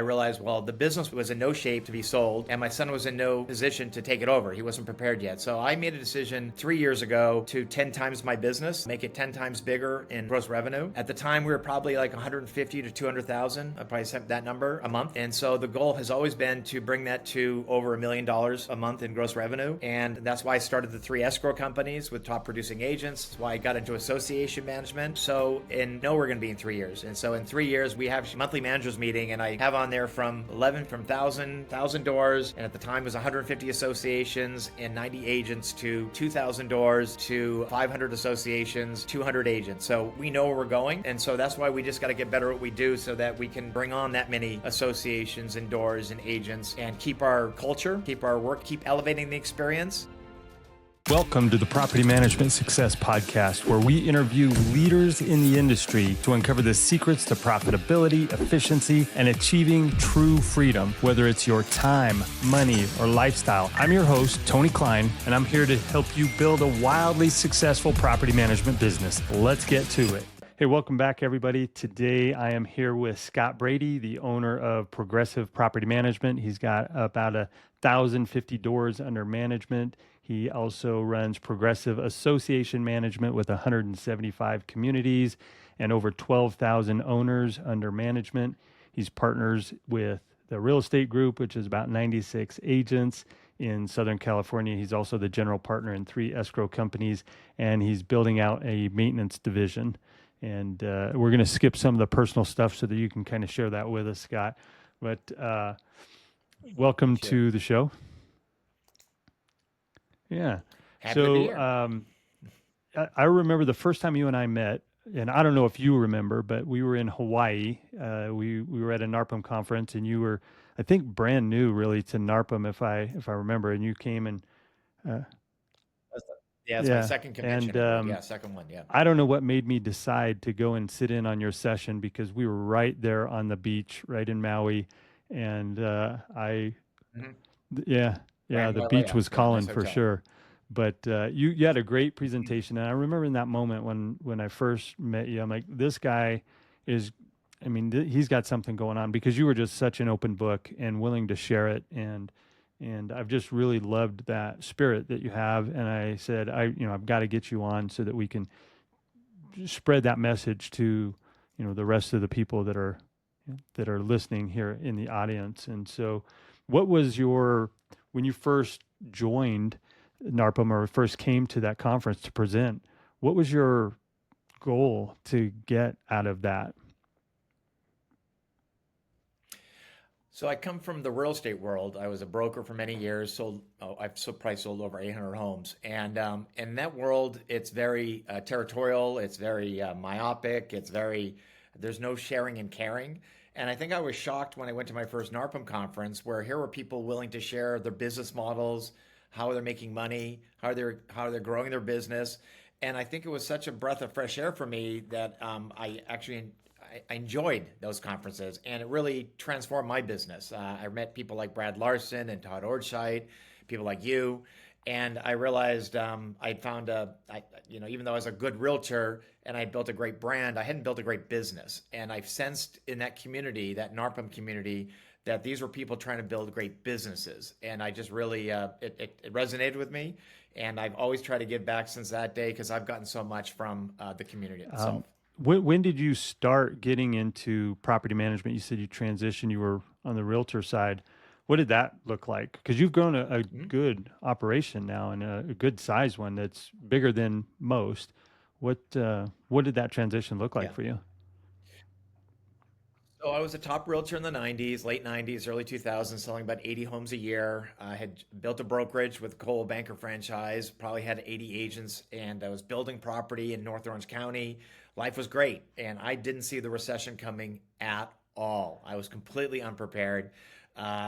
I realized, well, the business was in no shape to be sold, and my son was in no position to take it over. He wasn't prepared yet. So I made a decision 3 years ago to 10 times my business, make it 10 times bigger in gross revenue. At the time, we were probably like 150 to 200,000. I probably set that number a month. And so the goal has always been to bring that to over $1 million a month in gross revenue. And that's why I started the 3 escrow companies with top producing agents. That's why I got into association management. So, and know we're going to be in 3 years. And so in 3 years, we have a monthly managers meeting, and I have on there from 1,000 doors, and at the time it was 150 associations and 90 agents, to 2,000 doors, to 500 associations, 200 agents. So we know where we're going, and so that's why we just got to get better at what we do so that we can bring on that many associations and doors and agents and keep our culture, keep our work, keep elevating the experience. Welcome to the Property Management Success Podcast, where we interview leaders in the industry to uncover the secrets to profitability, efficiency, and achieving true freedom, whether it's your time, money, or lifestyle. I'm your host, Tony Klein, and I'm here to help you build a wildly successful property management business. Let's get to it. Hey, welcome back, everybody. Today, I am here with Scott Brady, the owner of Progressive Property Management. He's got about 1,050 doors under management. He also runs Progressive Association Management with 175 communities and over 12,000 owners under management. He's partners with the Real Estate Group, which is about 96 agents in Southern California. He's also the general partner in 3 escrow companies, and he's building out a maintenance division. And we're going to skip some of the personal stuff so that you can kind of share that with us, Scott. But welcome to the show. Yeah. Happy to be here. I remember the first time you and I met, and I don't know if you remember, but we were in Hawaii. We were at a NARPM conference, and you were, I think, brand new really to NARPM, if I remember, and you came and it's my second convention. And second one. Yeah. I don't know what made me decide to go and sit in on your session, because we were right there on the beach, right in Maui, and the beach was calling for sure. But you had a great presentation, and I remember in that moment when I first met you, I'm like, this guy is, he's got something going on, because you were just such an open book and willing to share it, and I've just really loved that spirit that you have. And I said, I've got to get you on so that we can spread that message to, the rest of the people that are listening here in the audience. And so, what was when you first joined NARPM or first came to that conference to present, what was your goal to get out of that? So I come from the real estate world. I was a broker for many years. I've probably sold over 800 homes. And in that world, it's very territorial. It's very myopic. There's no sharing and caring. And I think I was shocked when I went to my first NARPM conference, where here were people willing to share their business models, how they're making money, how they're growing their business. And I think it was such a breath of fresh air for me that I enjoyed those conferences, and it really transformed my business. I met people like Brad Larson and Todd Ortscheit, people like you, and I realized I'd found even though I was a good realtor and I built a great brand, I hadn't built a great business. And I've sensed in that community, that NARPM community, that these were people trying to build great businesses. And I just really, it resonated with me. And I've always tried to give back since that day, because I've gotten so much from the community itself. When did you start getting into property management? You said you transitioned, you were on the realtor side. What did that look like? Because you've grown a good operation now, and a good size one that's bigger than most. What did that transition look like for you? So I was a top realtor in the 90s, late 90s, early 2000s, selling about 80 homes a year. I had built a brokerage with Coldwell Banker franchise, probably had 80 agents, and I was building property in North Orange County. Life was great, and I didn't see the recession coming at all. I was completely unprepared.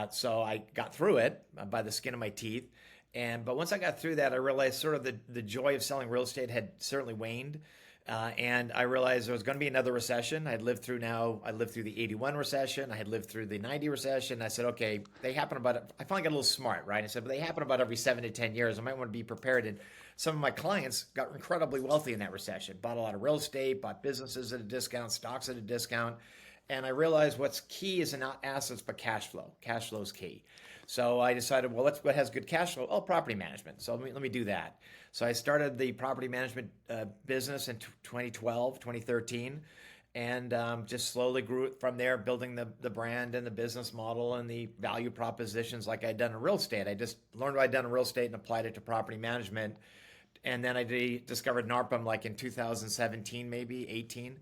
So I got through it by the skin of my teeth. But once I got through that, I realized sort of the joy of selling real estate had certainly waned. And I realized there was going to be another recession. I lived through the 81 recession. I had lived through the 90 recession. I said, okay, I finally got a little smart, right? I said, but they happen about every 7 to 10 years. I might want to be prepared. And some of my clients got incredibly wealthy in that recession, bought a lot of real estate, bought businesses at a discount, stocks at a discount. And I realized what's key is not assets, but cash flow. Cash flow is key. So I decided, well, what has good cash flow? Oh, property management. So let me do that. So I started the property management business in 2012, 2013, and just slowly grew it from there, building the brand and the business model and the value propositions like I'd done in real estate. I just learned what I'd done in real estate and applied it to property management. And then I discovered NARPM like in 2017, maybe 18.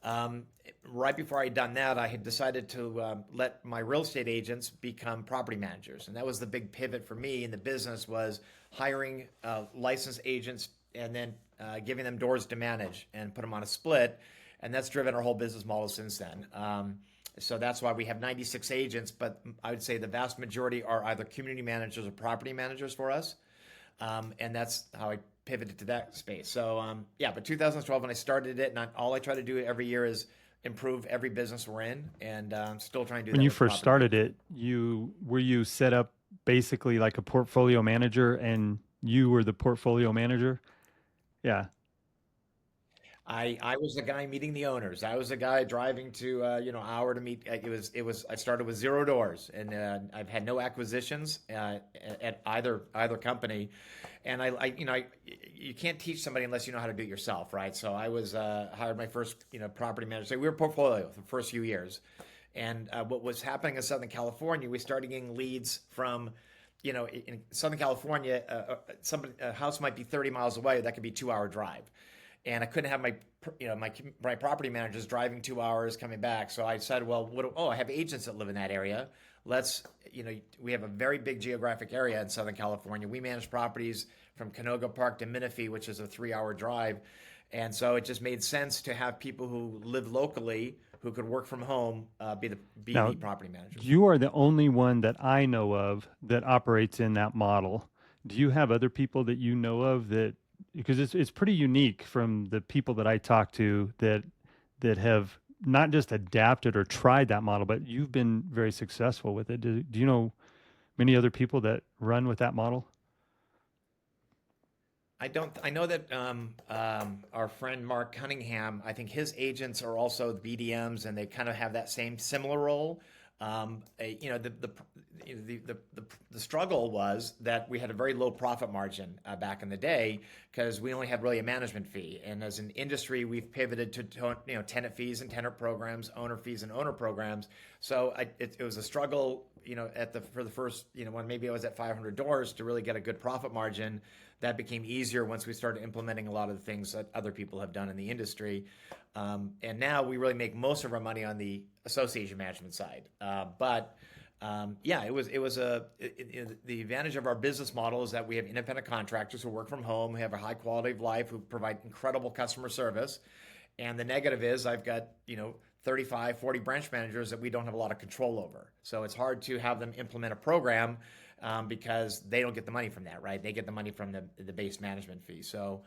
Um, right before I'd done that, I had decided to let my real estate agents become property managers, and that was the big pivot for me in the business was hiring licensed agents and then giving them doors to manage and put them on a split, and that's driven our whole business model since then. So that's why we have 96 agents, but I would say the vast majority are either community managers or property managers for us. And that's how I pivoted to that space. So yeah, but 2012 when I started it, and all I try to do every year is improve every business we're in, and still trying to do When that you with first property started management. it, you set up basically like a portfolio manager, and you were the portfolio manager? Yeah. I was the guy meeting the owners. I was the guy driving to hour to meet. I started with zero doors, and I've had no acquisitions at either company. And you can't teach somebody unless you know how to do it yourself, right? So I was hired my first property manager. So we were portfolio for the first few years, and what was happening in Southern California, we started getting leads from. In Southern California, a house might be 30 miles away. That could be 2 hour drive, and I couldn't have my property managers driving 2 hours coming back. So I decided, well, I have agents that live in that area. Let's we have a very big geographic area in Southern California. We manage properties from Canoga Park to Menifee, which is a 3 hour drive, and so it just made sense to have people who live locally who could work from home be the Now, property managers. you are the only one that I know of that operates in that model. Do you have other people that you know of that, because it's pretty unique from the people that I talk to that have not just adapted or tried that model, but you've been very successful with it. Do you know many other people that run with that model? I don't. I know that our friend Mark Cunningham. I think his agents are also the BDMs, and they kind of have that same similar role. The struggle was that we had a very low profit margin back in the day because we only had really a management fee, and as an industry, we've pivoted to tenant fees and tenant programs, owner fees and owner programs. So it was a struggle, for the first, when maybe I was at 500 doors to really get a good profit margin. That became easier once we started implementing a lot of the things that other people have done in the industry. And now we really make most of our money on the association management side. Yeah, the advantage of our business model is that we have independent contractors who work from home, who have a high quality of life, who provide incredible customer service. And the negative is I've got, 35, 40 branch managers that we don't have a lot of control over. So it's hard to have them implement a program because they don't get the money from that, right? They get the money from the base management fee. So,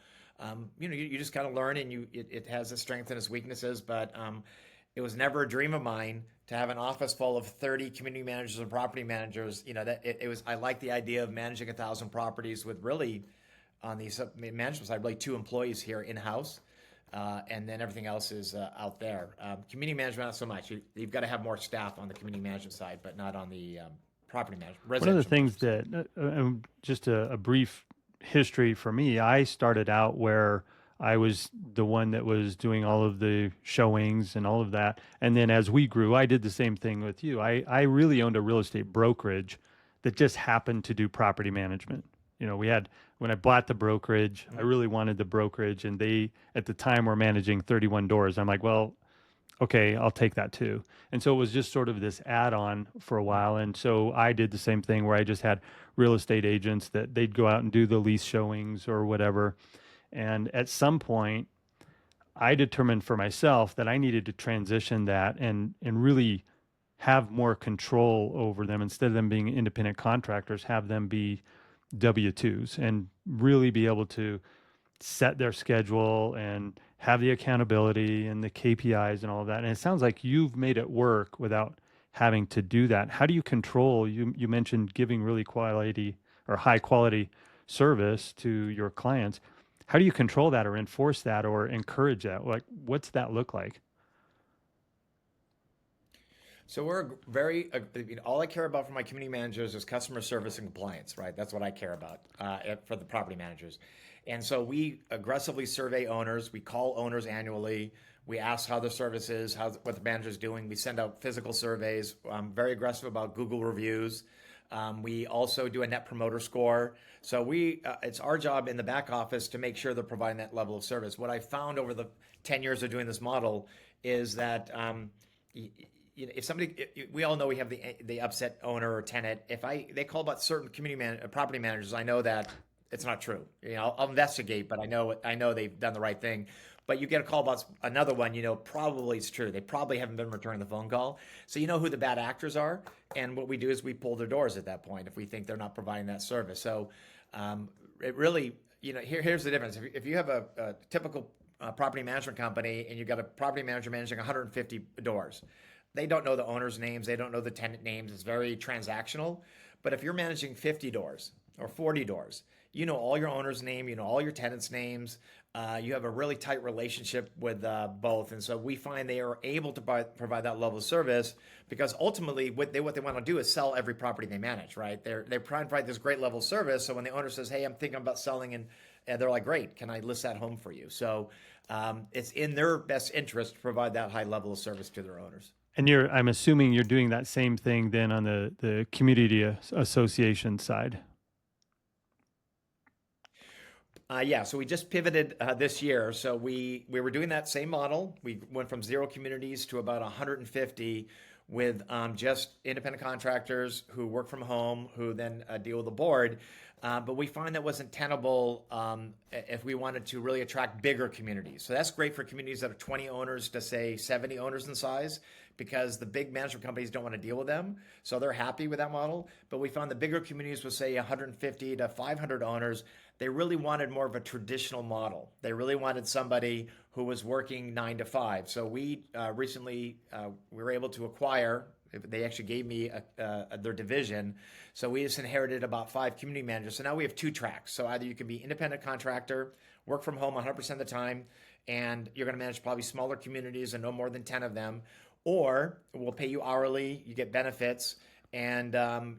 you just kind of learn, and it has its strengths and its weaknesses. But it was never a dream of mine to have an office full of 30 community managers and property managers. It was. I like the idea of managing 1,000 properties with really on the management side, really 2 employees here in house. And then everything else is out there. Community management, not so much. You've got to have more staff on the community management side, but not on the property management, One of the residential things management side. that, just a brief history for me, I started out where I was the one that was doing all of the showings and all of that. And then as we grew, I did the same thing with you. I really owned a real estate brokerage that just happened to do property management. When I bought the brokerage, I Mhm. really wanted the brokerage, and they, at the time, were managing 31 doors. I'm like, well, okay, I'll take that too. And so it was just sort of this add on for a while. And so I did the same thing where I just had real estate agents that they'd go out and do the lease showings or whatever. And at some point, I determined for myself that I needed to transition that and really have more control over them instead of them being independent contractors, have them be W 2s and really be able to set their schedule and have the accountability and the KPIs and all of that. And it sounds like you've made it work without having to do that. How do you control? You mentioned giving really quality or high quality service to your clients. How do you control that or enforce that or encourage that? Like, what's that look like? So we're very, all I care about for my community managers is customer service and compliance, right? That's what I care about for the property managers. And so we aggressively survey owners. We call owners annually. We ask how their service is, what the manager's doing. We send out physical surveys. I'm very aggressive about Google reviews. We also do a net promoter score. So it's our job in the back office to make sure they're providing that level of service. What I found over the 10 years of doing this model is that if somebody, we all know we have the upset owner or tenant. They call about certain property managers, I know that it's not true. I'll investigate, but I know they've done the right thing. But you get a call about another one, probably it's true. They probably haven't been returning the phone call. So you know who the bad actors are. And what we do is we pull their doors at that point if we think they're not providing that service. So it really, here's the difference. If you have a typical property management company and you've got a property manager managing 150 doors, they don't know the owner's names. They don't know the tenant names. It's very transactional. But if you're managing 50 doors or 40 doors, you know all your owner's name, you know all your tenants' names. You have a really tight relationship with both. And so we find they are able to provide that level of service because ultimately what they want to do is sell every property they manage, right? They're trying to provide this great level of service. So when the owner says, hey, I'm thinking about selling, and they're like, great, can I list that home for you? So it's in their best interest to provide that high level of service to their owners. And I'm assuming you're doing that same thing then on the community association side. Yeah, so we just pivoted this year. So we were doing that same model. We went from 0 communities to about 150 with just independent contractors who work from home, who then deal with the board. But we find that wasn't tenable if we wanted to really attract bigger communities. So that's great for communities that are 20 owners to say 70 owners in size, because the big management companies don't want to deal with them. So they're happy with that model. But we found the bigger communities with, say, 150 to 500 owners, they really wanted more of a traditional model. They really wanted somebody who was working 9 to 5. So we recently we were able to acquire. They actually gave me their division. So we just inherited about 5 community managers. So now we have 2 tracks. So either you can be independent contractor, work from home 100% of the time, and you're going to manage probably smaller communities and no more than 10 of them, or we'll pay you hourly, you get benefits, and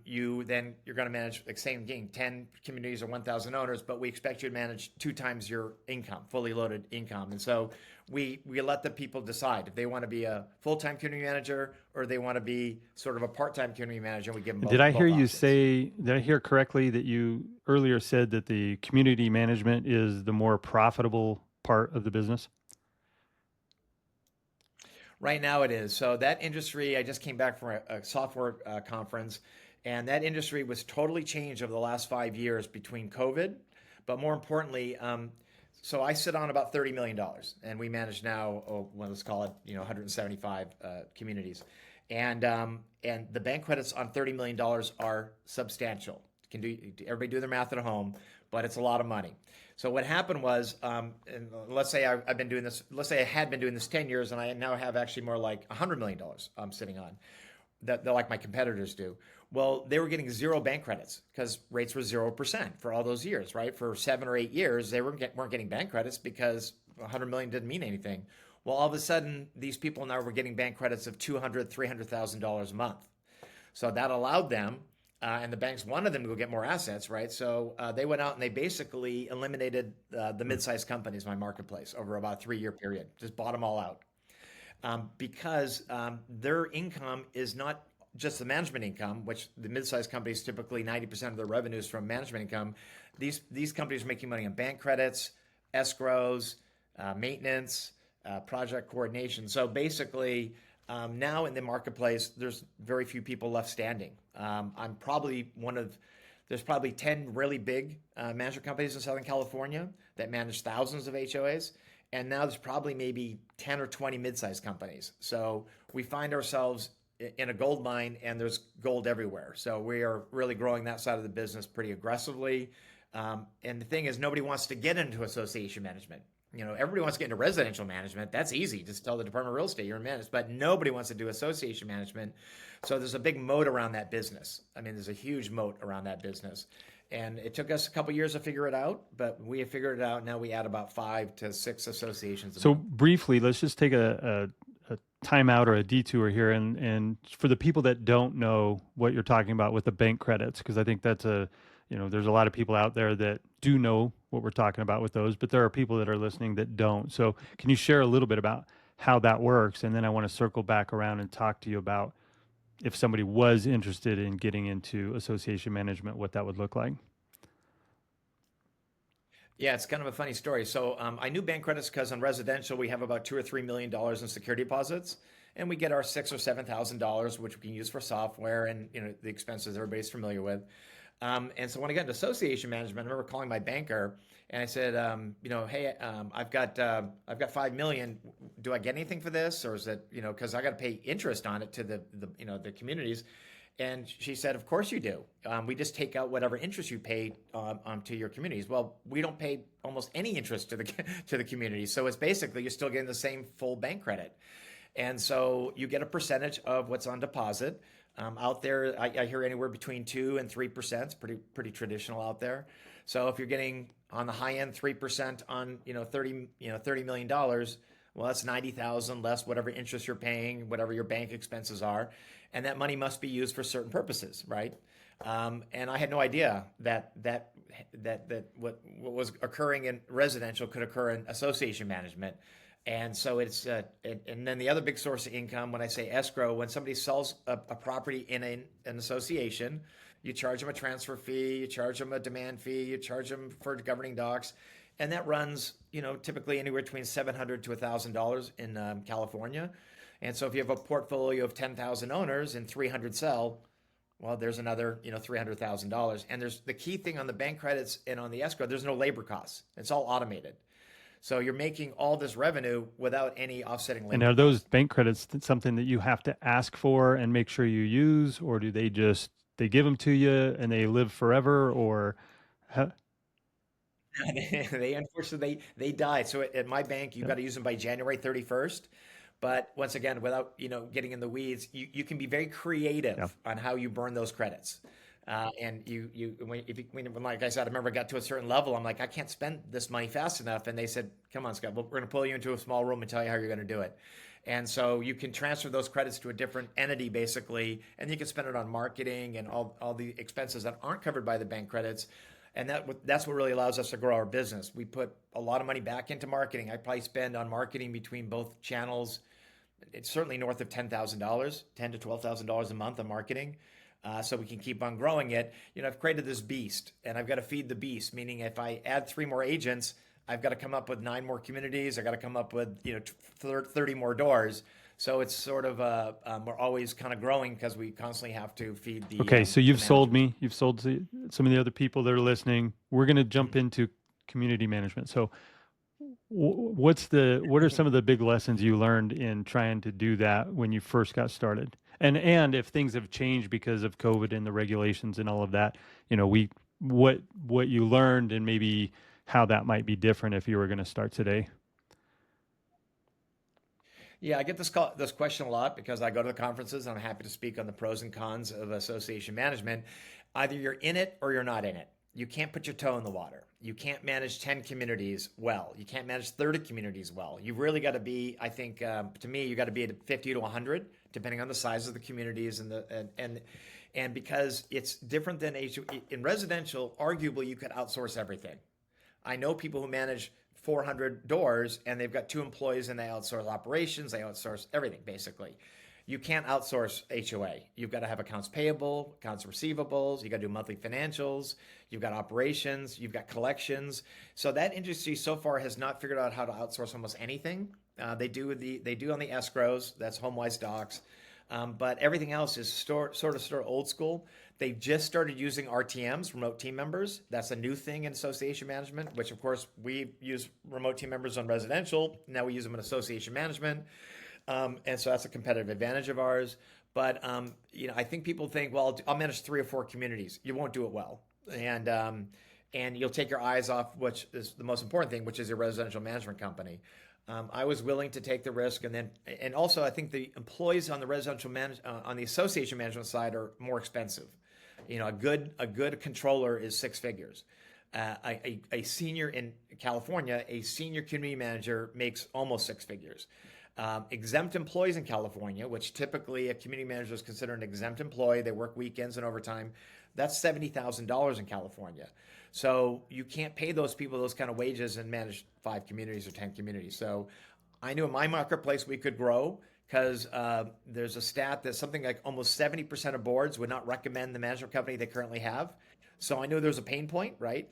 you're going to manage the same game, 10 communities or 1,000 owners, but we expect you to manage 2 times your income, fully loaded income. And so we let the people decide if they want to be a full-time community manager or they want to be sort of a part-time community manager. We give them both. Did I hear you options. did I hear correctly that you earlier said that the community management is the more profitable part of the business? Right now it is. So that industry, I just came back from a software conference, and that industry was totally changed over the last 5 years between COVID. But more importantly, so I sit on about $30 million, and we manage now, let's call it, 175 communities. And the bank credits on $30 million are substantial. Everybody do their math at home, but it's a lot of money. So what happened was, and let's say I've been doing this. Let's say I had been doing this 10 years, and I now have actually more like $100 million I'm sitting on, that like my competitors do. Well, they were getting 0 bank credits because rates were 0% for all those years, right? For 7 or 8 years, they weren't getting bank credits because 100 million didn't mean anything. Well, all of a sudden, these people now were getting bank credits of $200,000, $300,000 a month. So that allowed them. And the banks wanted them to go get more assets, right? So they went out and they basically eliminated the mid-sized companies in my marketplace over about a 3-year period, just bought them all out. Because their income is not just the management income, which the mid-sized companies typically 90% of their revenues from management income. These companies are making money on bank credits, escrows, maintenance, project coordination. So basically, now in the marketplace, there's very few people left standing. I'm probably there's probably 10 really big management companies in Southern California that manage thousands of HOAs. And now there's probably maybe 10 or 20 mid-sized companies. So we find ourselves in a gold mine, and there's gold everywhere. So we are really growing that side of the business pretty aggressively. And the thing is, nobody wants to get into association management. Everybody wants to get into residential management. That's easy. Just tell the Department of Real Estate you're in management. But nobody wants to do association management. So there's a big moat around that business. I mean, there's a huge moat around that business. And it took us a couple years to figure it out, but we have figured it out. Now we add about 5 to 6 associations. So briefly, let's just take a time out or a detour here, and for the people that don't know what you're talking about with the bank credits, because I think that's a, there's a lot of people out there that do know what we're talking about with those, but there are people that are listening that don't. So can you share a little bit about how that works? And then I want to circle back around and talk to you about if somebody was interested in getting into association management, what that would look like. Yeah, it's kind of a funny story. So I knew bank credits because on residential we have about $2 or $3 million in security deposits, and we get our $6,000 or $7,000, which we can use for software and the expenses everybody's familiar with. And so when I got into association management, I remember calling my banker and I said, hey, I've got 5 million. Do I get anything for this, or is it because I got to pay interest on it to the communities? And she said, "Of course you do. We just take out whatever interest you pay to your communities." Well, we don't pay almost any interest to the to the community, so it's basically you're still getting the same full bank credit, and so you get a percentage of what's on deposit. Out there, I hear anywhere between 2 and 3%. It's pretty traditional out there. So if you're getting on the high end 3% on 30 million dollars, well, that's 90,000 less whatever interest you're paying, whatever your bank expenses are, and that money must be used for certain purposes, right? And I had no idea that what was occurring in residential could occur in association management. And so and then the other big source of income, when I say escrow, when somebody sells a property in an association, you charge them a transfer fee, you charge them a demand fee, you charge them for governing docs, and that runs, typically anywhere between $700 to $1,000 in California. And so if you have a portfolio of 10,000 owners and 300 sell, well, there's another, $300,000. And there's the key thing on the bank credits and on the escrow, there's no labor costs. It's all automated. So you're making all this revenue without any offsetting And labor are those costs. bank credits something that you have to ask for and make sure you use, or do they give them to you and they live forever, or how, They unfortunately they died. So at my bank, you've yeah, got to use them by January 31st. But once again, without getting in the weeds, you can be very yeah. creative on how you burn those credits. And like I said, I remember I got to a certain level. I'm like, I can't spend this money fast enough. And they said, "Come on, Scott, we're going to pull you into a small room and tell you how you're going to do it." And so you can transfer those credits to a different entity, basically, and you can spend it on marketing and all the expenses that aren't covered by the bank credits. And that's what really allows us to grow our business. We put a lot of money back into marketing. I probably spend on marketing between both channels, it's certainly north of $10,000, $10,000 to $12,000 a month on marketing, so we can keep on growing it. I've created this beast, and I've got to feed the beast. Meaning, if I add 3 more agents, I've got to come up with 9 more communities. I got to come up with 30 more doors. So it's sort of we're always kind of growing because we constantly have to feed Okay, so the you've sold managers. me, you've sold to some of the other people that are listening. We're going to jump into community management. So what are some of the big lessons you learned in trying to do that when you first got started? And if things have changed because of COVID and the regulations and all of that, we what you learned and maybe how that might be different if you were going to start today. Yeah, I get this question a lot because I go to the conferences and I'm happy to speak on the pros and cons of association management. Either you're in it or you're not in it. You can't put your toe in the water. You can't manage 10 communities well. You can't manage 30 communities well. You've really got to be, I think, to me, you got to be at 50 to 100, depending on the size of the communities and because it's different than in residential. Arguably, you could outsource everything. I know people who manage 400 doors and they've got 2 employees and they outsource operations, they outsource everything basically. You can't outsource HOA. You've got to have accounts payable, accounts receivables, you got to do monthly financials, you've got operations, you've got collections. So that industry so far has not figured out how to outsource almost anything. They do on the escrows, that's HomeWise docs. But everything else is sort of old school. They just started using RTMs, remote team members. That's a new thing in association management, which of course we use remote team members on residential. Now we use them in association management. And so that's a competitive advantage of ours. But I think people think, well, I'll manage 3 or 4 communities. You won't do it well, and you'll take your eyes off which is the most important thing, which is your residential management company. I was willing to take the risk, and also I think the employees on the on the association management side are more expensive. A good controller is 6 figures. A senior in California, a senior community manager makes almost 6 figures. Exempt employees in California, which typically a community manager is considered an exempt employee. They work weekends and overtime. That's $70,000 in California. So you can't pay those people those kind of wages and manage 5 communities or 10 communities. So I knew in my marketplace we could grow because there's a stat that something like almost 70% of boards would not recommend the management company they currently have. So I knew there was a pain point, right?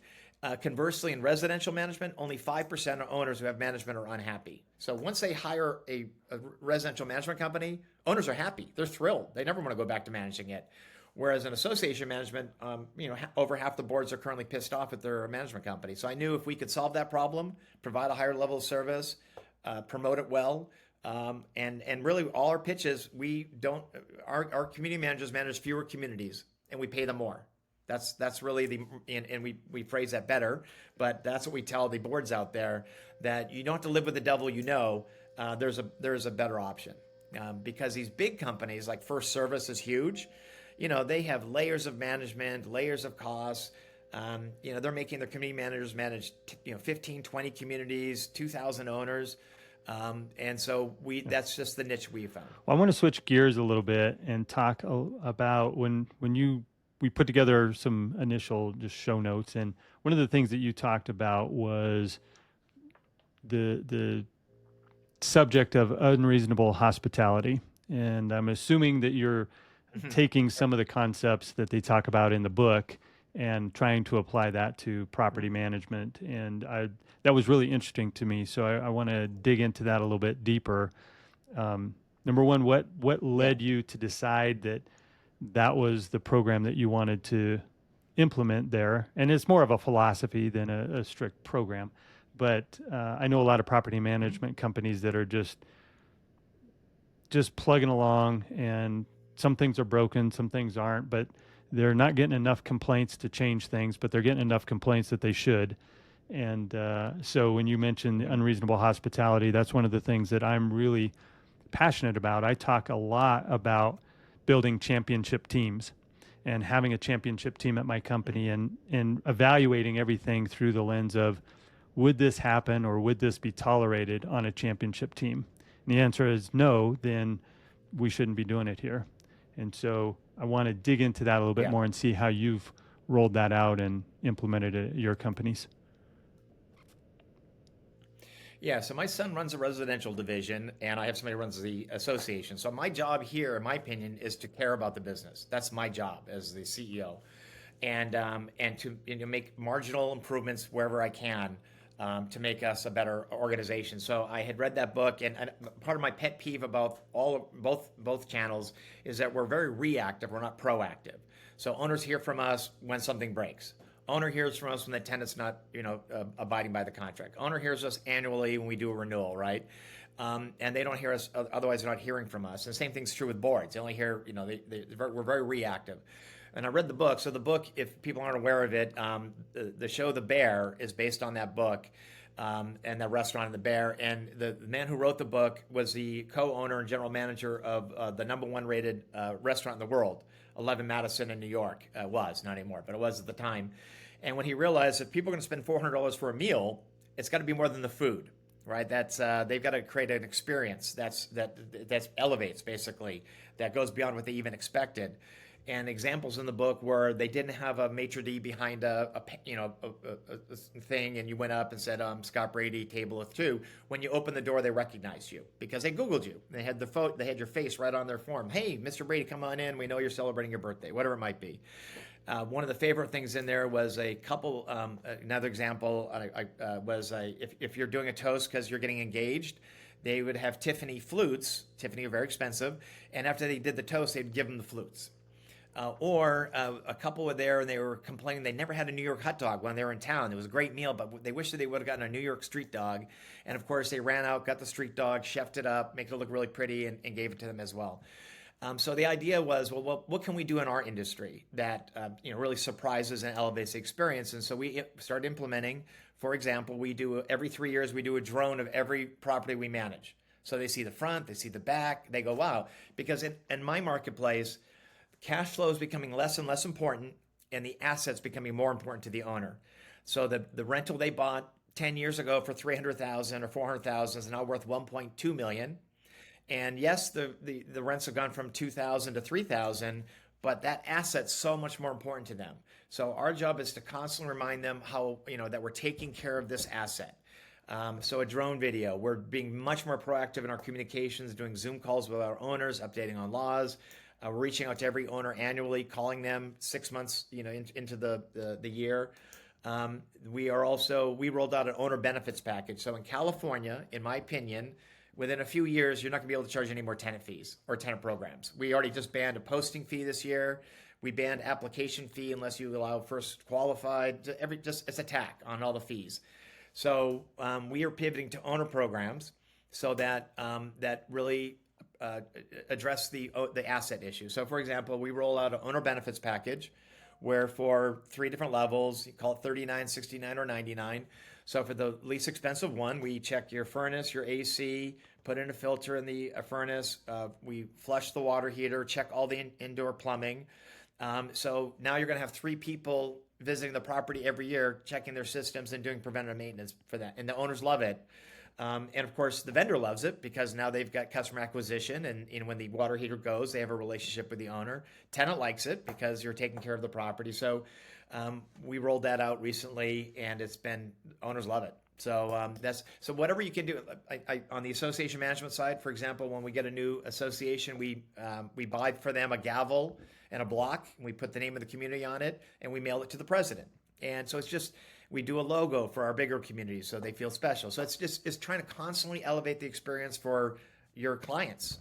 Conversely, in residential management, only 5% of owners who have management are unhappy. So once they hire a residential management company, owners are happy. They're thrilled. They never want to go back to managing it. Whereas in association management, over half the boards are currently pissed off at their management company. So I knew if we could solve that problem, provide a higher level of service, promote it well, and really all our pitches, we don't. Our community managers manage fewer communities, and we pay them more. That's really and we phrase that better, but that's what we tell the boards out there, that you don't have to live with the devil. There's a better option, because these big companies like First Service is huge. They have layers of management, layers of costs. They're making their community managers manage 15, 20 communities, 2,000 owners. And so that's just the niche we found. Well, I want to switch gears a little bit and talk about when we put together some initial just show notes, and one of the things that you talked about was the subject of unreasonable hospitality. And I'm assuming that you're taking some of the concepts that they talk about in the book and trying to apply that to property management. And that was really interesting to me. So I want to dig into that a little bit deeper. Number one, what led you to decide that was the program that you wanted to implement there? And it's more of a philosophy than a strict program. But I know a lot of property management companies that are just plugging along, and some things are broken, some things aren't, but they're not getting enough complaints to change things, but they're getting enough complaints that they should. And so when you mentioned unreasonable hospitality, that's one of the things that I'm really passionate about. I talk a lot about building championship teams and having a championship team at my company, and evaluating everything through the lens of, would this happen or would this be tolerated on a championship team? And the answer is no, then we shouldn't be doing it here. And so I want to dig into that a little bit more and see how you've rolled that out and implemented it at your companies. Yeah, so my son runs a residential division, and I have somebody who runs the association. So my job here, in my opinion, is to care about the business. That's my job as the CEO, and to make marginal improvements wherever I can, to make us a better organization. So I had read that book, and part of my pet peeve about both channels is that we're very reactive. We're not proactive. So owners hear from us when something breaks. Owner hears from us when the tenant's not, abiding by the contract. Owner hears us annually when we do a renewal, right? And they don't hear us, otherwise they're not hearing from us. And the same thing's true with boards. They only hear, we're very reactive. And I read the book. So the book, if people aren't aware of it, the show The Bear is based on that book, and the restaurant and the Bear. And the man who wrote the book was the co-owner and general manager of the #1 rated restaurant in the world, 11 Madison in New York. Was, not anymore, but it was at the time. And when he realized if people are going to spend $400 for a meal, it's got to be more than the food, right? That's they've got to create an experience that elevates, basically, that goes beyond what they even expected. And examples in the book where they didn't have a maitre d' behind a thing, and you went up and said, Scott Brady, table of 2. When you open the door, they recognized you because they Googled you. They had they had your face right on their form. Hey, Mr. Brady, come on in. We know you're celebrating your birthday, whatever it might be. One of the favorite things in there was a couple. Another example was if you're doing a toast because you're getting engaged, they would have Tiffany flutes. Tiffany are very expensive, and after they did the toast, they'd give them the flutes. Or a couple were there and they were complaining they never had a New York hot dog when they were in town. It was a great meal, but they wished that they would have gotten a New York street dog. And of course, they ran out, got the street dog, chefed it up, make it look really pretty, and gave it to them as well. So the idea was, well, what can we do in our industry that really surprises and elevates the experience? And so we started implementing. For example, every 3 years we do a drone of every property we manage. So they see the front, they see the back, they go, wow. Because in my marketplace, cash flow is becoming less and less important, and the assets becoming more important to the owner. So the rental they bought 10 years ago for $300,000 or $400,000 is now worth $1.2 million. And yes, the rents have gone from 2,000 to 3,000, but that asset's so much more important to them. So our job is to constantly remind them how, that we're taking care of this asset. So a drone video, we're being much more proactive in our communications, doing Zoom calls with our owners, updating on laws. We're reaching out to every owner annually, calling them 6 months, into the year. We rolled out an owner benefits package. So in California, in my opinion, within a few years, you're not going to be able to charge any more tenant fees or tenant programs. We already just banned a posting fee this year. We banned application fee unless you allow first qualified. It's a tack on all the fees. So we are pivoting to owner programs so that that really address the asset issue. So for example, we roll out an owner benefits package where for 3 different levels, you call it 39, 69, or 99. So for the least expensive one, we check your furnace, your AC, put in a filter in the furnace. We flush the water heater, check all the indoor plumbing. So now you're going to have 3 people visiting the property every year, checking their systems and doing preventative maintenance for that. And the owners love it. And of course, the vendor loves it because now they've got customer acquisition. And when the water heater goes, they have a relationship with the owner. Tenant likes it because you're taking care of the property. So we rolled that out recently, and owners love it. So so whatever you can do. On the association management side, for example, when we get a new association, we buy for them a gavel and a block, and we put the name of the community on it, and we mail it to the president. And so we do a logo for our bigger communities so they feel special. So it's trying to constantly elevate the experience for your clients.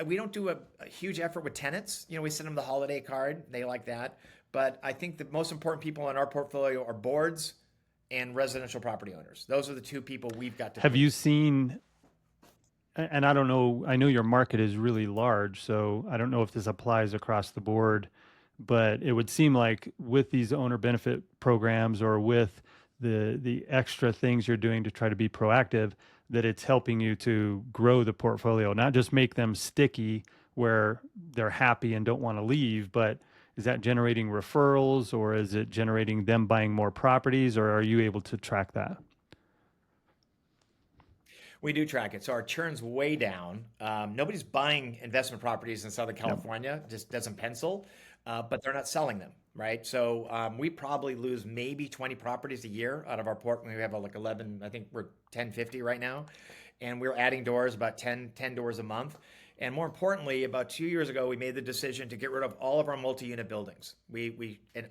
We don't do a huge effort with tenants. We send them the holiday card. They like that. But I think the most important people in our portfolio are boards and residential property owners. Those are the 2 people we've got to. Have you seen, and I don't know, I know your market is really large, so I don't know if this applies across the board, but it would seem like with these owner benefit programs or with the extra things you're doing to try to be proactive, that it's helping you to grow the portfolio, not just make them sticky where they're happy and don't want to leave, but is that generating referrals, or is it generating them buying more properties, or are you able to track that? We do track it. So our churn's way down. Nobody's buying investment properties in Southern California. Just doesn't pencil. But they're not selling them, right? So we probably lose maybe 20 properties a year out of our port. We have like 11, I think we're 1050 right now. And we're adding doors, about 10 doors a month. And more importantly, about 2 years ago, we made the decision to get rid of all of our multi-unit buildings.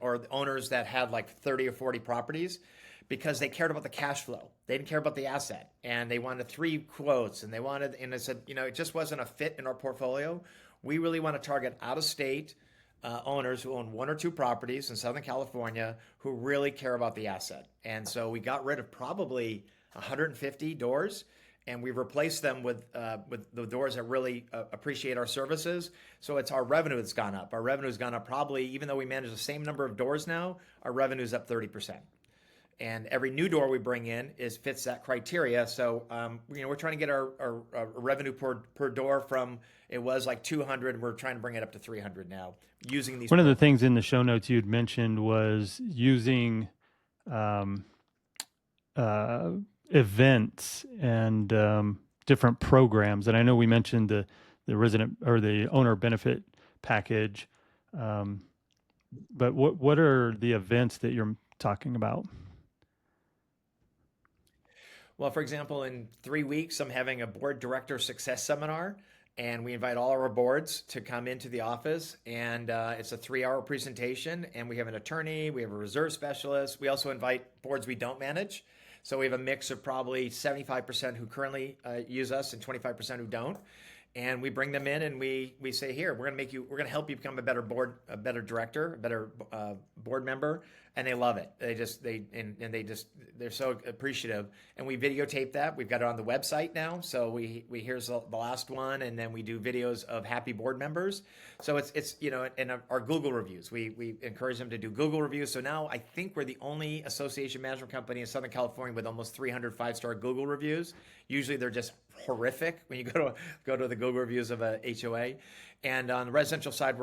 Or the owners that had like 30 or 40 properties, because they cared about the cash flow. They didn't care about the asset. And they wanted 3 quotes, and I said, it just wasn't a fit in our portfolio. We really want to target out-of-state owners who own 1 or 2 properties in Southern California who really care about the asset. And so we got rid of probably 150 doors, and we've replaced them with the doors that really appreciate our services. So it's our revenue that's gone up. Our revenue has gone up probably, even though we manage the same number of doors now, our revenue is up 30%. And every new door we bring in fits that criteria. So we're trying to get our revenue per door from, it was like 200. We're trying to bring it up to 300 now using these. One of the things in the show notes you had mentioned was using events and different programs. And I know we mentioned the resident or the owner benefit package, but what are the events that you're talking about? Well, for example, in 3 weeks, I'm having a board director success seminar, and we invite all our boards to come into the office, and it's a 3-hour presentation, and we have an attorney, we have a reserve specialist. We also invite boards we don't manage. So we have a mix of probably 75% who currently use us and 25% who don't. And we bring them in and we say, here, we're going to help you become a better better director, a better board member. And they love it. They're so appreciative. And we videotape that. We've got it on the website now. So here's the last one. And then we do videos of happy board members. So it's and our Google reviews, we encourage them to do Google reviews. So now I think we're the only association management company in Southern California with almost 300 5-star Google reviews. Usually they're just horrific when you go to the Google reviews of a HOA. And on the residential side,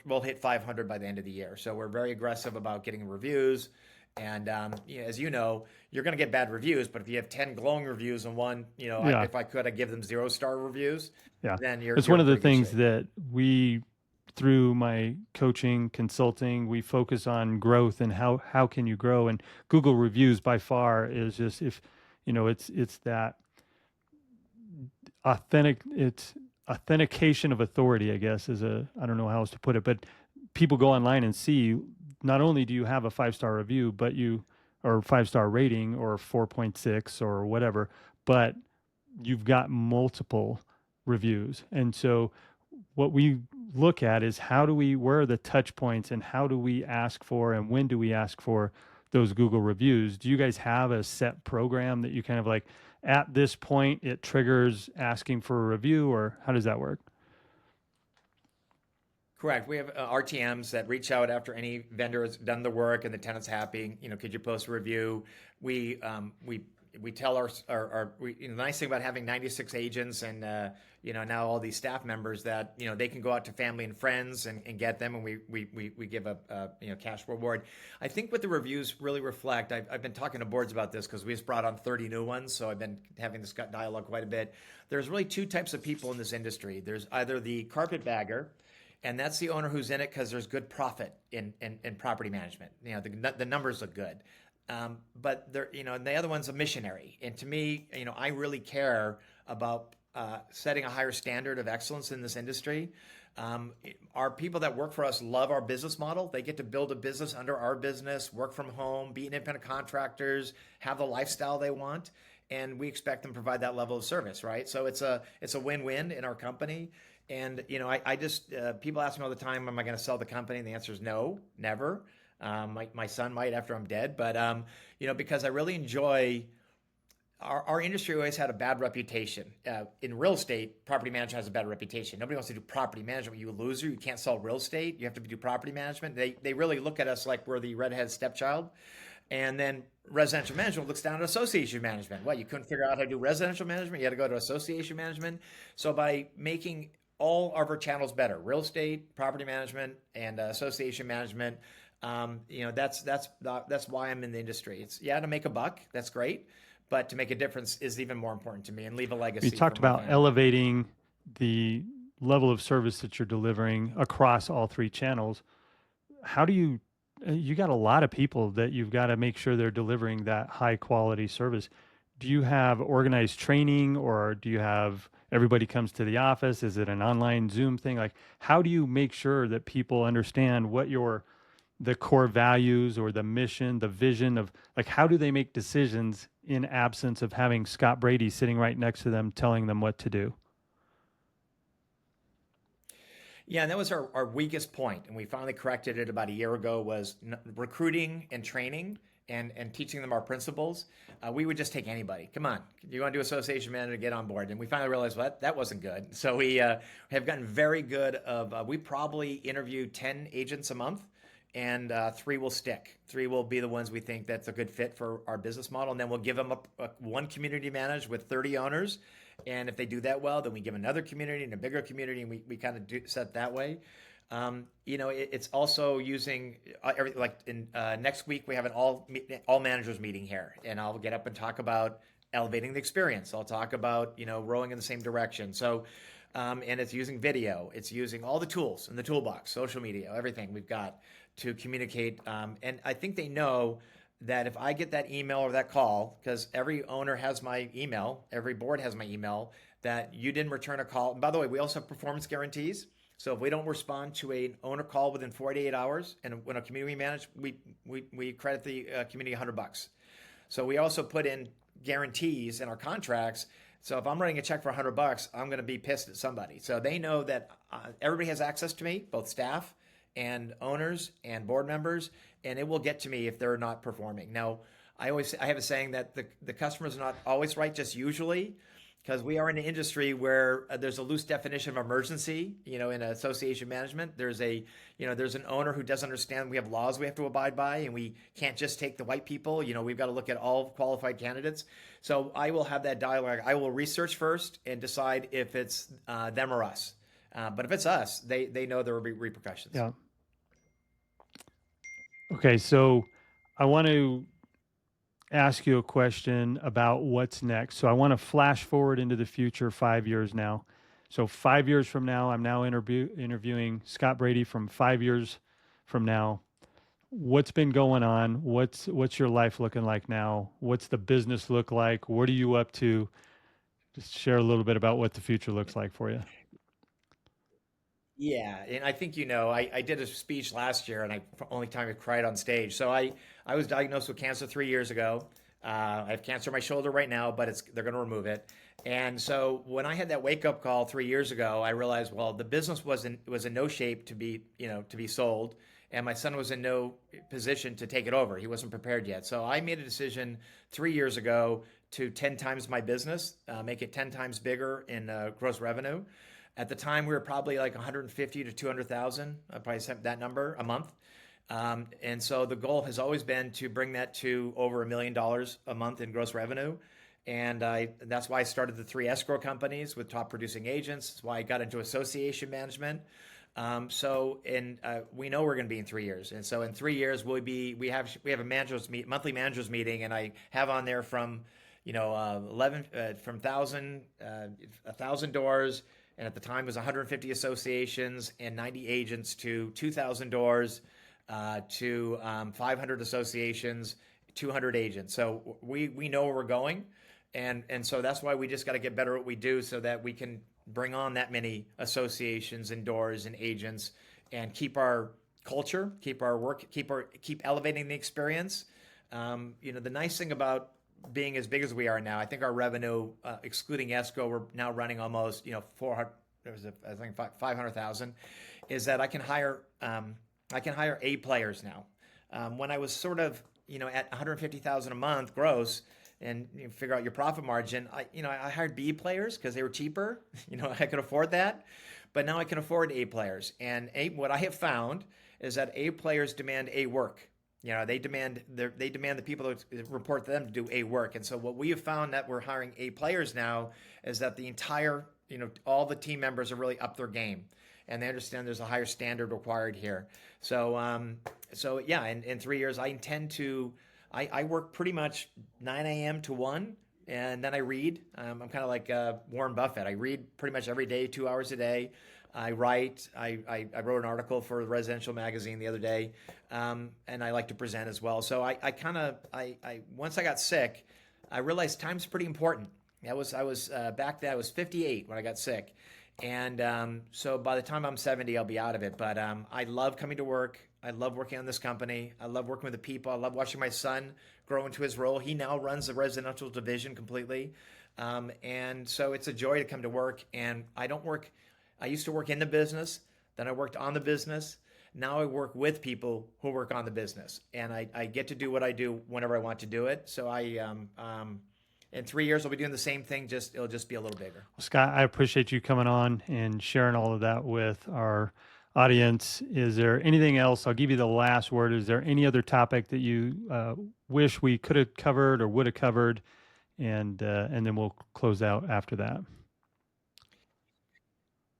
we'll hit 500 by the end of the year. So we're very aggressive about getting reviews And as you know, you're going to get bad reviews, but if you have 10 glowing reviews and one, Yeah. if I could, I'd give them 0-star reviews, Yeah. then It's you're one in of the pretty good things shape. that we, through my coaching, consulting, we focus on growth and how can you grow? And Google reviews by far is just, if, it's that it's authentication of authority, I guess, I don't know how else to put it, but people go online and see, not only do you have a 5-star review, or 5-star rating or 4.6 or whatever, but you've got multiple reviews. And so what we look at is where are the touch points, and how do we ask for, and when do we ask for those Google reviews? Do you guys have a set program that you kind of like, at this point it triggers asking for a review, or how does that work? Correct. We have RTMs that reach out after any vendor has done the work and the tenant's happy. Could you post a review? We we tell the nice thing about having 96 agents and now all these staff members that they can go out to family and friends and get them, and we give a cash reward. I think what the reviews really reflect. I've been talking to boards about this because we just brought on 30 new ones, so I've been having this dialogue quite a bit. There's really two types of people in this industry. There's either the carpetbagger, and that's the owner who's in it because there's good profit in property management. The numbers look good. But there, and the other one's a missionary. And to me, I really care about setting a higher standard of excellence in this industry. Our people that work for us love our business model. They get to build a business under our business, work from home, be independent contractors, have the lifestyle they want, and we expect them to provide that level of service, right? So it's a win-win in our company. And I just people ask me all the time, am I going to sell the company? And the answer is no, never. My son might after I'm dead, but because I really enjoy our industry. Always had a bad reputation. In real estate, property management has a bad reputation. Nobody wants to do property management. You a loser. You can't sell real estate. You have to do property management. They really look at us like we're the redheaded stepchild. And then residential management looks down at association management. What, you couldn't figure out how to do residential management? You had to go to association management. So by making all of our channels better, real estate, property management, and association management, that's why I'm in the industry. It's to make a buck. That's great. But to make a difference is even more important to me, and leave a You legacy for talked my about family. elevating the level of service that you're delivering across all three channels. How do you got a lot of people that you've got to make sure they're delivering that high quality service. Do you have organized training, or do you have everybody comes to the office? Is it an online Zoom thing? Like, how do you make sure that people understand what the core values or the mission, the vision of, like, how do they make decisions in absence of having Scott Brady sitting right next to them telling them what to do? Yeah, and that was our weakest point, and we finally corrected it about a year ago. Was recruiting and training and teaching them our principles. We would just take anybody. Come on, you want to do association manager? Get on board. And we finally realized that wasn't good. So we have gotten very good. We probably interview 10 agents a month, and 3 will stick. 3 will be the ones we think that's a good fit for our business model, and then we'll give them one community managed with 30 owners. And if they do that well, then we give another community and a bigger community, and we kind of set that way. It's also using like in next week we have an all managers meeting here, and I'll get up and talk about elevating the experience. I'll talk about rowing in the same direction. So, and it's using video. It's using all the tools in the toolbox, social media, everything we've got to communicate. And I think they know that if I get that email or that call, because every owner has my email, every board has my email, that you didn't return a call. And by the way, we also have performance guarantees. So if we don't respond to an owner call within 48 hours, and when a community we manage, we credit the community $100. So we also put in guarantees in our contracts. So if I'm writing a check for $100, I'm going to be pissed at somebody. So they know that everybody has access to me, both staff and owners and board members, and it will get to me if they're not performing. Now, I have a saying that the customer's not always right, just usually, because we are in an industry where there's a loose definition of emergency. In association management, there's an owner who doesn't understand we have laws we have to abide by, and we can't just take the white people. We've got to look at all qualified candidates. So I will have that dialogue. I will research first and decide if it's them or us. But if it's us, they know there will be repercussions. Yeah. Okay, so I want to ask you a question about what's next. So I want to flash forward into the future 5 years now. So 5 years from now, I'm now interviewing Scott Brady from 5 years from now. What's been going on? What's your life looking like now? What's the business look like? What are you up to? Just share a little bit about what the future looks like for you. Yeah, and I think I did a speech last year, and only time I cried on stage. So I was diagnosed with cancer 3 years ago. I have cancer in my shoulder right now, but they're going to remove it. And so when I had that wake up call 3 years ago, I realized, well, the business was in no shape to be sold, and my son was in no position to take it over. He wasn't prepared yet. So I made a decision 3 years ago to 10 times my business, make it 10 times bigger in gross revenue. At the time, we were probably like 150 to 200,000. I probably set that number a month. And so the goal has always been to bring that to over $1 million a month in gross revenue. And that's why I started the three escrow companies with top producing agents. That's why I got into association management. We know we're going to be in 3 years, and so in 3 years we have a monthly managers meeting, and I have on there from 11 from 1,000 doors, and at the time it was 150 associations and 90 agents to 2,000 doors, to 500 associations, 200 agents. So we know where we're going, and so that's why we just got to get better at what we do so that we can bring on that many associations and doors and agents and keep our culture, keep our work, keep elevating the experience. The nice thing about being as big as we are now, I think our revenue, excluding escrow, we're now running almost 400. I think 500,000. Is that I can hire A players now. When I was sort of at 150,000 a month gross, and figure out your profit margin, I hired B players because they were cheaper. I could afford that, but now I can afford A players. And what I have found is that A players demand A work. They demand the people that report to them to do A work. And so what we have found that we're hiring A players now is that the entire all the team members are really up their game, and they understand there's a higher standard required here. So yeah, in 3 years, I intend to. I work pretty much 9 a.m. to 1, and then I read. I'm kind of like Warren Buffett. I read pretty much every day, 2 hours a day. I write. I wrote an article for the residential magazine the other day, and I like to present as well. So once I got sick, I realized time's pretty important. I was back then. I was 58 when I got sick, and so by the time I'm 70, I'll be out of it. But I love coming to work. I love working on this company. I love working with the people. I love watching my son grow into his role. He now runs the residential division completely. And so it's a joy to come to work. And I used to work in the business, then I worked on the business. Now I work with people who work on the business. And I get to do what I do whenever I want to do it. So in 3 years, I'll be doing the same thing, it'll just be a little bigger. Well, Scott, I appreciate you coming on and sharing all of that with our audience. Is there anything else? I'll give you the last word. Is there any other topic that you wish we could have covered or would have covered? And then we'll close out after that.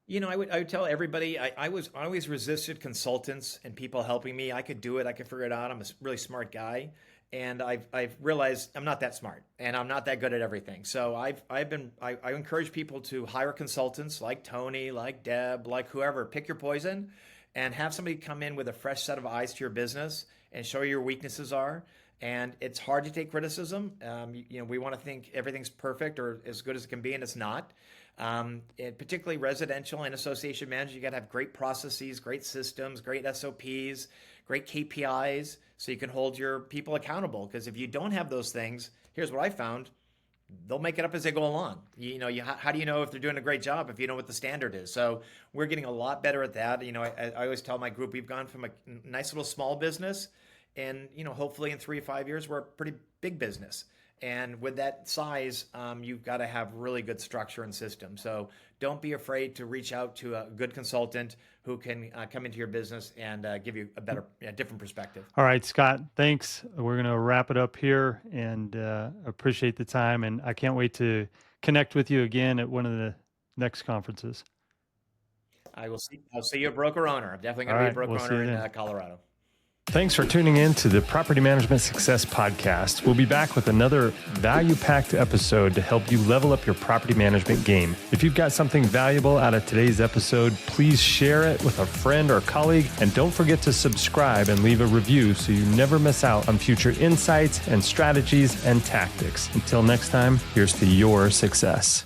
I would tell everybody I always resisted consultants and people helping me. I could do it. I could figure it out. I'm a really smart guy, and I've realized I'm not that smart, and I'm not that good at everything. So I encourage people to hire consultants like Tony, like Deb, like whoever. Pick your poison, and have somebody come in with a fresh set of eyes to your business and show you your weaknesses are. And it's hard to take criticism. We want to think everything's perfect or as good as it can be, and it's not. And particularly residential and association management, you got to have great processes, great systems, great SOPs, great KPIs, so you can hold your people accountable. Because if you don't have those things, here's what I found: they'll make it up as they go along. How do you know if they're doing a great job if you know what the standard is? So we're getting a lot better at that. I always tell my group we've gone from a nice little small business, and hopefully in 3 to 5 years we're a pretty big business. And with that size, you've got to have really good structure and system. So don't be afraid to reach out to a good consultant who can come into your business and give you a different perspective. All right, Scott, thanks. We're going to wrap it up here, and appreciate the time. And I can't wait to connect with you again at one of the next conferences. I'll see you a broker owner. I'm definitely going to be a broker owner in Colorado. Thanks for tuning in to the Property Management Success Podcast. We'll be back with another value-packed episode to help you level up your property management game. If you've got something valuable out of today's episode, please share it with a friend or colleague, and don't forget to subscribe and leave a review so you never miss out on future insights and strategies and tactics. Until next time, here's to your success.